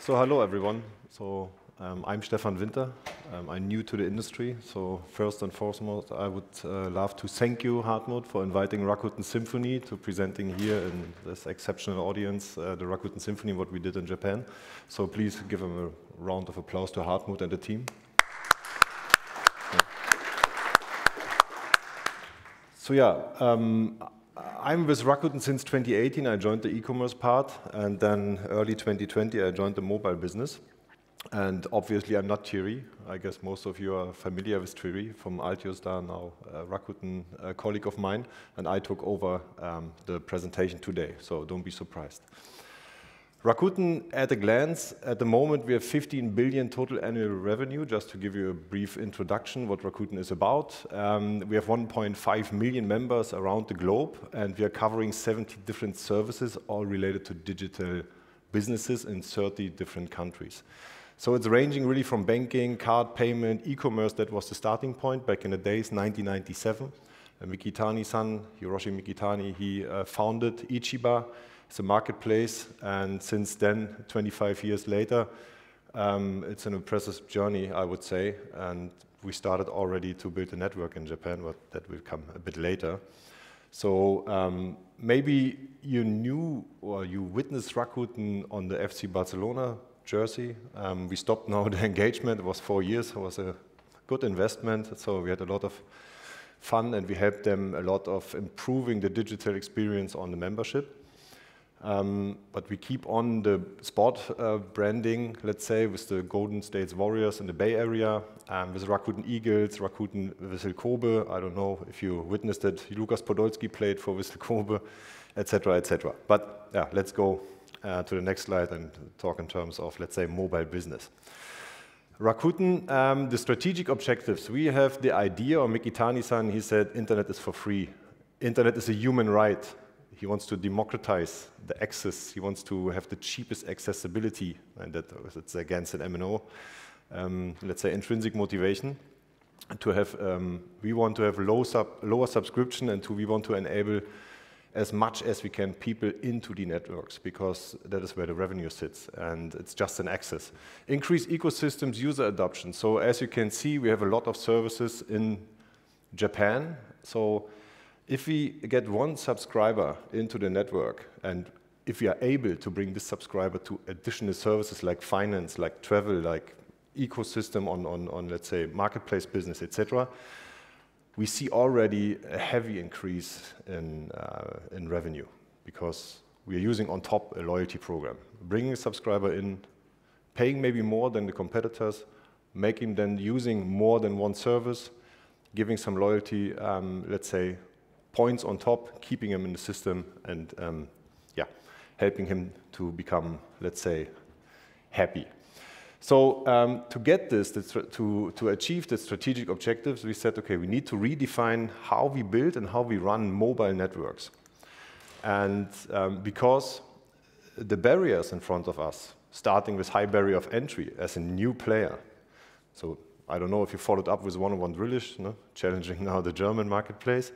So hello everyone. I'm Stefan Winter. I'm new to the industry. So first and foremost, I would love to thank you, Hartmut, for inviting Rakuten Symphony to presenting here in this exceptional audience, the Rakuten Symphony, what we did in Japan. So please give them a round of applause to Hartmut and the team. So yeah, I'm with Rakuten since 2018. I joined the e-commerce part, and then early 2020 I joined the mobile business. And obviously I'm not Thierry. I guess most of you are familiar with Thierry from Altiostar, now Rakuten, a colleague of mine, and I took over the presentation today, so don't be surprised. Rakuten, at a glance, at the moment we have 15 billion total annual revenue. Just to give you a brief introduction what Rakuten is about. We have 1.5 million members around the globe, and we are covering 70 different services, all related to digital businesses in 30 different countries. So it's ranging really from banking, card payment, e-commerce. That was the starting point back in the days, 1997. Mikitani-san, Hiroshi Mikitani, he founded Ichiba. It's a marketplace, and since then, 25 years later, it's an impressive journey, I would say, and we started already to build a network in Japan, but that will come a bit later. So maybe you knew or you witnessed Rakuten on the FC Barcelona jersey. We stopped now the engagement. It was 4 years. It was a good investment, so we had a lot of fun, and we helped them a lot of improving the digital experience on the membership. But we keep on the sport branding, let's say, with the Golden State Warriors in the Bay Area, with Rakuten Eagles, Rakuten Vissel Kobe. I don't know if you witnessed it. Lukas Podolski played for Vissel Kobe, etc., etc. But yeah, let's go to the next slide and talk in terms of, let's say, mobile business. Rakuten, the strategic objectives. We have the idea, or Mikitani-san, he said, internet is for free. Internet is a human right. He wants to democratize the access. He wants to have the cheapest accessibility, and that's against an MNO, let's say, intrinsic motivation. To have, we want to have lower subscription, and we want to enable as much as we can people into the networks, because that is where the revenue sits, and it's just an access. Increase ecosystems user adoption. So as you can see, we have a lot of services in Japan. So if we get one subscriber into the network, and if we are able to bring this subscriber to additional services like finance, like travel, like ecosystem on let's say, marketplace business, etc., we see already a heavy increase in revenue, because we are using on top a loyalty program. Bringing a subscriber in, paying maybe more than the competitors, making them using more than one service, giving some loyalty, let's say, points on top, keeping him in the system, and yeah, helping him to become, let's say, happy. So to get this, to achieve the strategic objectives, we said, okay, we need to redefine how we build and how we run mobile networks. And because the barriers in front of us, starting with high barrier of entry as a new player. So I don't know if you followed up with one-on-one drillish, no? Challenging now the German marketplace.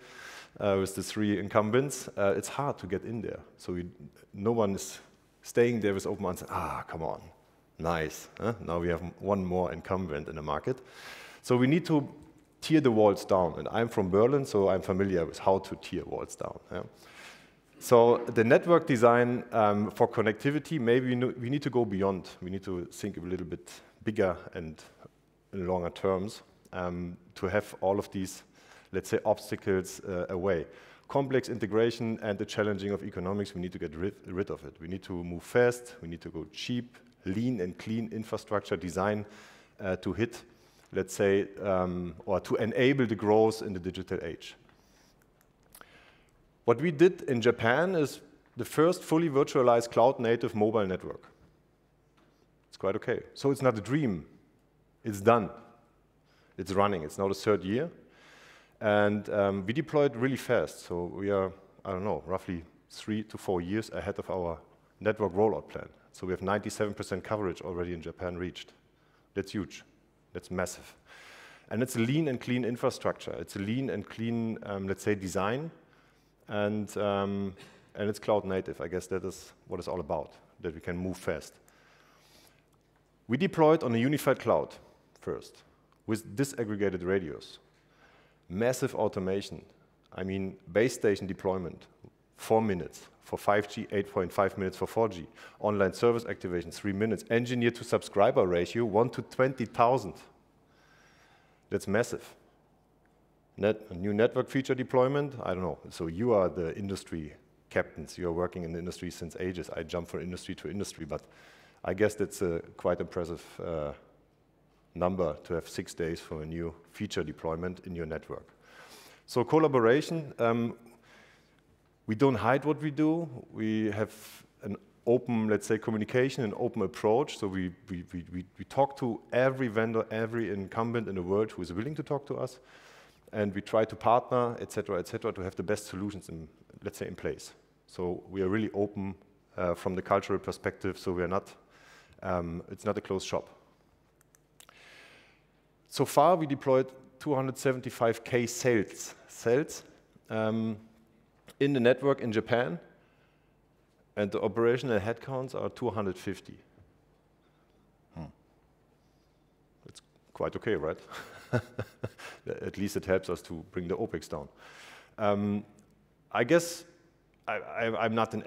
With the 3 incumbents, it's hard to get in there. So no one is staying there with open arms. Ah, come on, nice. Huh? Now we have one more incumbent in the market. So we need to tear the walls down. And I'm from Berlin, so I'm familiar with how to tear walls down. Yeah? So the network design for connectivity, maybe we need to go beyond. We need to think a little bit bigger and in longer terms to have all of these, let's say, obstacles away. Complex integration and the challenging of economics, we need to get rid of it. We need to move fast, we need to go cheap, lean and clean infrastructure design to hit, let's say, or to enable the growth in the digital age. What we did in Japan is the first fully virtualized cloud-native mobile network. It's quite okay. So it's not a dream, it's done. It's running, it's now the 3rd year. And we deployed really fast, so we are, I don't know, roughly 3 to 4 years ahead of our network rollout plan. So we have 97% coverage already in Japan reached. That's huge, that's massive. And it's a lean and clean infrastructure. It's a lean and clean, let's say, design, and it's cloud native. I guess that is what it's all about, that we can move fast. We deployed on a unified cloud first with disaggregated radios. Massive automation. I mean, base station deployment, 4 minutes. For 5G, 8.5 minutes for 4G. Online service activation, 3 minutes. Engineer to subscriber ratio, 1 to 20,000. That's massive. New network feature deployment, I don't know. So you are the industry captains. You are working in the industry since ages. I jump from industry to industry, but I guess that's a quite impressive number to have 6 days for a new feature deployment in your network. So collaboration, we don't hide what we do. We have an open, let's say, communication, an open approach. So we talk to every vendor, every incumbent in the world who is willing to talk to us. And we try to partner, et cetera, to have the best solutions, in, let's say, in place. So we are really open from the cultural perspective. So we are not, it's not a closed shop. So far, we deployed 275K cells in the network in Japan, and the operational headcounts are 250. It's quite okay, right? At least it helps us to bring the OpEx down. I guess I'm not in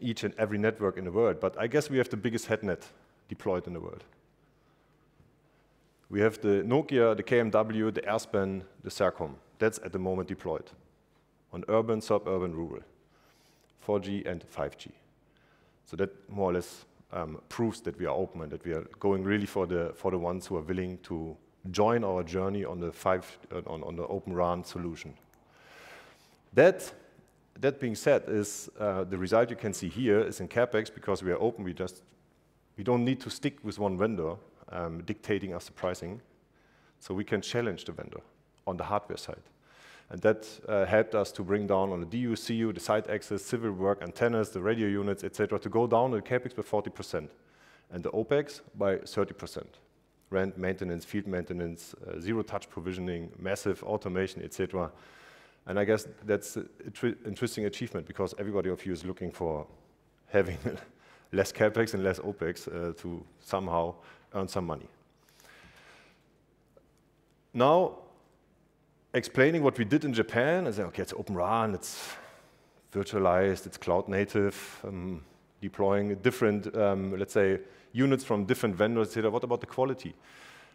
each and every network in the world, but I guess we have the biggest headnet deployed in the world. We have the Nokia, the KMW, the Airspan, the Sercom. That's at the moment deployed on urban, suburban, rural, 4G and 5G. So that more or less proves that we are open and that we are going really for the ones who are willing to join our journey on the on the Open RAN solution. That being said, is the result you can see here is in CapEx, because we are open. We don't need to stick with one vendor dictating us the pricing, so we can challenge the vendor on the hardware side. And that helped us to bring down on the DU, CU, the site access, civil work, antennas, the radio units, etc., to go down the CapEx by 40% and the OpEx by 30%. Rent, maintenance, field maintenance, zero-touch provisioning, massive automation, etc. And I guess that's an interesting achievement, because everybody of you is looking for having less CapEx and less OpEx to somehow earn some money. Now, explaining what we did in Japan, I say, okay, it's Open RAN, it's virtualized, it's cloud native, deploying different, let's say, units from different vendors, etc. What about the quality?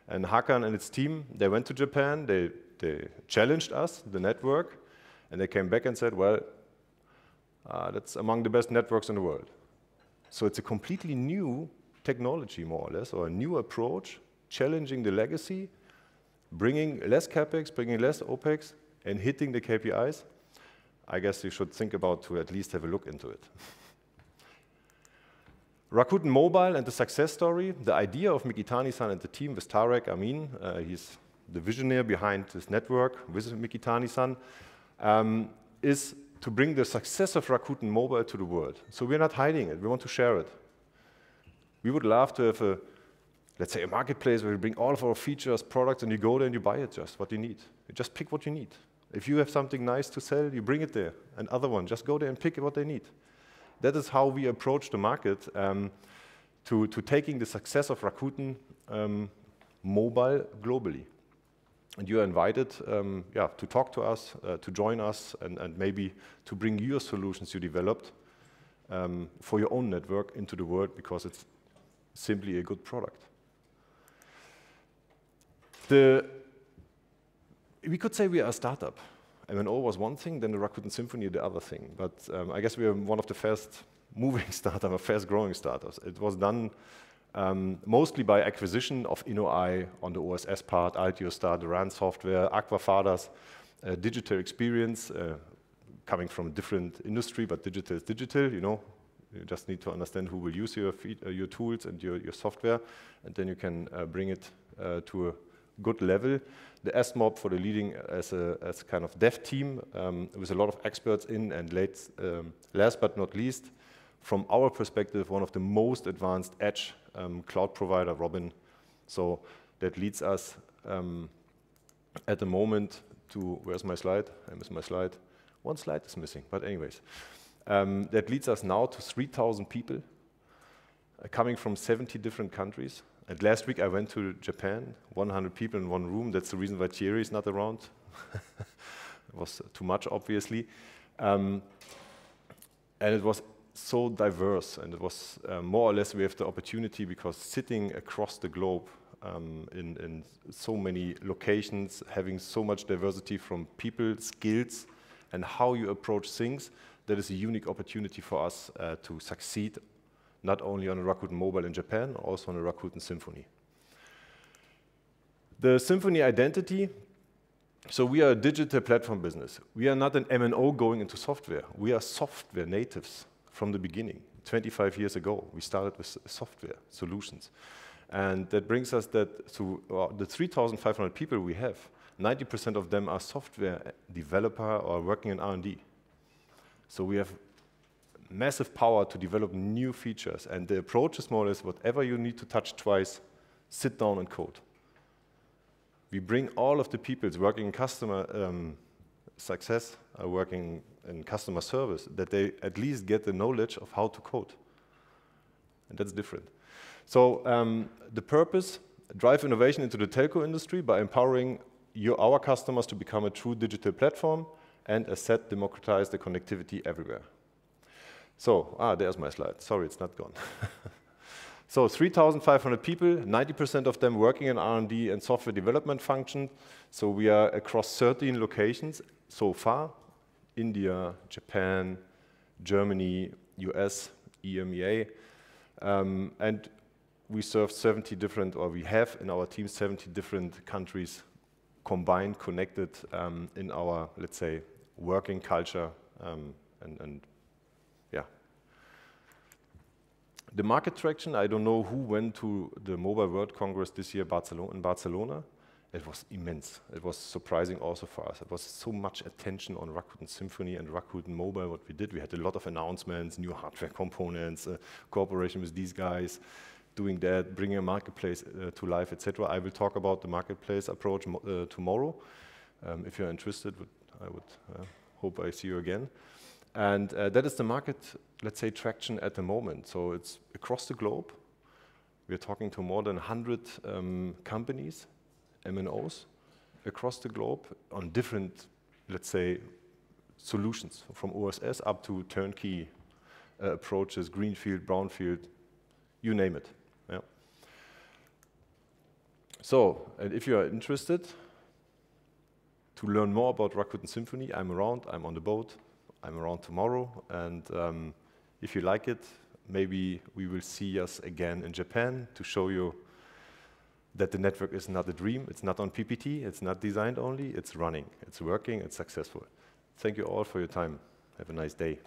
And Hakan and its team, they went to Japan, they challenged us, the network, and they came back and said, well, that's among the best networks in the world. So it's a completely new technology, more or less, or a new approach, challenging the legacy, bringing less CapEx, bringing less OpEx, and hitting the KPIs. I guess you should think about to at least have a look into it. Rakuten Mobile and the success story, the idea of Mikitani-san and the team with Tarek Amin, he's the visionary behind this network with Mikitani-san, is to bring the success of Rakuten Mobile to the world. So we're not hiding it, we want to share it. We would love to have let's say, a marketplace where we bring all of our features, products, and you go there and you buy it just what you need. You just pick what you need. If you have something nice to sell, you bring it there. Another one, just go there and pick what they need. That is how we approach the market to taking the success of Rakuten Mobile globally. And you are invited to talk to us, to join us, and maybe to bring your solutions you developed for your own network into the world, because it's simply a good product. We could say we are a startup. MNO was one thing, then the Rakuten Symphony the other thing. But I guess we are one of the fast-moving startups, or fast-growing startups. It was done mostly by acquisition of InnoEye on the OSS part, Altiostar, the RAN software, Aquafadas, digital experience, coming from a different industry, but digital is digital, you know. You just need to understand who will use your tools and your software, and then you can bring it to a good level. The SMOB for the leading as kind of dev team with a lot of experts in, and last but not least, from our perspective, one of the most advanced edge cloud provider, Robin. So that leads us at the moment to, where's my slide? I missed my slide. One slide is missing, but anyways. That leads us now to 3,000 people coming from 70 different countries. And last week I went to Japan, 100 people in one room. That's the reason why Thierry is not around. It was too much, obviously. And it was so diverse, and it was more or less we have the opportunity, because sitting across the globe in so many locations, having so much diversity from people, skills, and how you approach things, that is a unique opportunity for us to succeed, not only on a Rakuten Mobile in Japan, also on a Rakuten Symphony. The Symphony identity, so we are a digital platform business. We are not an MNO going into software. We are software natives from the beginning. 25 years ago, we started with software solutions. And that brings us that to the 3,500 people we have, 90% of them are software developer or working in R&D. So we have massive power to develop new features. And the approach is more or less whatever you need to touch twice, sit down and code. We bring all of the people working in customer success, working in customer service, that they at least get the knowledge of how to code. And that's different. So the purpose, drive innovation into the telco industry by empowering our customers to become a true digital platform, and as said, democratize the connectivity everywhere. So, there's my slide. Sorry, it's not gone. So 3,500 people, 90% of them working in R&D and software development function. So we are across 13 locations so far: India, Japan, Germany, US, EMEA. And we serve 70 different, or we have in our team 70 different countries combined, connected in our, let's say, working culture. And yeah. The market traction, I don't know who went to the Mobile World Congress this year in Barcelona. It was immense. It was surprising also for us. It was so much attention on Rakuten Symphony and Rakuten Mobile, what we did. We had a lot of announcements, new hardware components, cooperation with these guys, doing that, bringing a marketplace to life, etc. I will talk about the marketplace approach tomorrow. If you're interested, I would hope I see you again. And that is the market, let's say, traction at the moment. So it's across the globe. We're talking to more than 100 companies, MNOs, across the globe on different, let's say, solutions, from OSS up to turnkey approaches, greenfield, brownfield, you name it. Yeah. So, and if you are interested to learn more about Rakuten Symphony, I'm around, I'm on the boat. I'm around tomorrow, and if you like it, maybe we will see us again in Japan to show you that the network is not a dream, it's not on PPT, it's not designed only, it's running, it's working, it's successful. Thank you all for your time. Have a nice day.